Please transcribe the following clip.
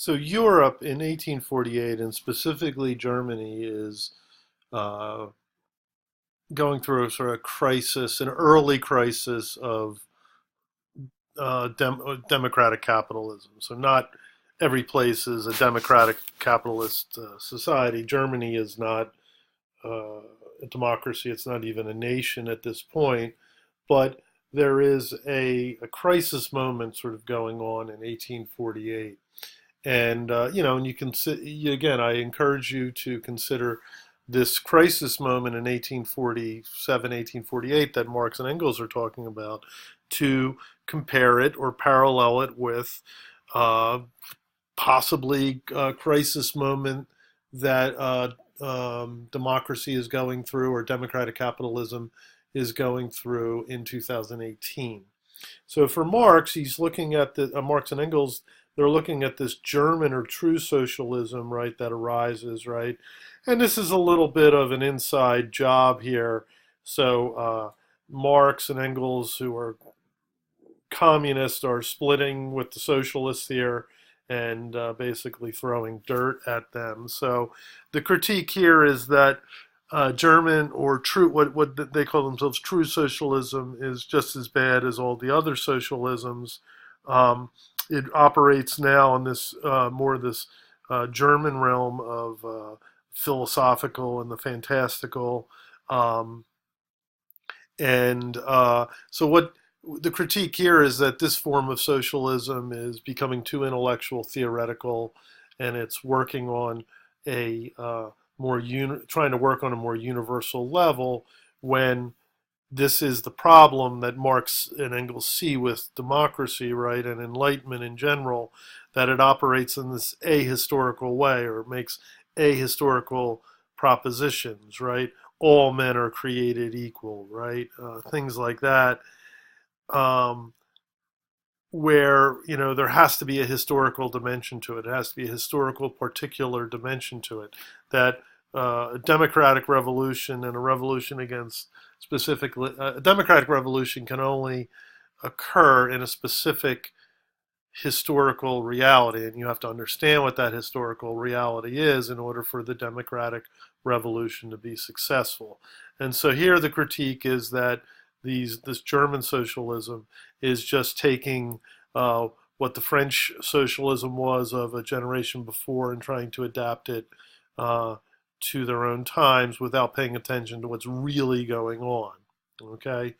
So Europe in 1848, and specifically Germany, is uh, going through a sort of crisis, an early crisis of democratic capitalism. So not every place is a democratic capitalist society. Germany is not a democracy. It's not even a nation at this point. But there is a crisis moment sort of going on in 1848. And and you can again. I encourage you to consider this crisis moment in 1847, 1848 that Marx and Engels are talking about, to compare it or parallel it with uh, possibly a crisis moment that democracy is going through or democratic capitalism is going through in 2018. So for Marx, he's looking at the Marx and Engels. They're looking at this German or true socialism, right, that arises, right, and this is a little bit of an inside job here. So Marx and Engels, who are communists, are splitting with the socialists here and basically throwing dirt at them. So the critique here is that German or true, what they call themselves, true socialism, is just as bad as all the other socialisms. Um, it operates now in this more this German realm of philosophical and the fantastical. Um, and so what the critique here is that this form of socialism is becoming too intellectual, theoretical, and it's working on a trying to work on a more universal level, when this is the problem that Marx and Engels see with democracy, right, and enlightenment in general, that it operates in this ahistorical way, or makes ahistorical propositions, right? All men are created equal, right? Things like that, um, where there has to be a historical dimension to it. It has to be a historical particular dimension to it. That a democratic revolution and a revolution against specifically a democratic revolution can only occur in a specific historical reality, and you have to understand what that historical reality is in order for the democratic revolution to be successful. And so here the critique is that this German socialism is just taking what the French socialism was of a generation before and trying to adapt it uh, to their own times without paying attention to what's really going on. Okay.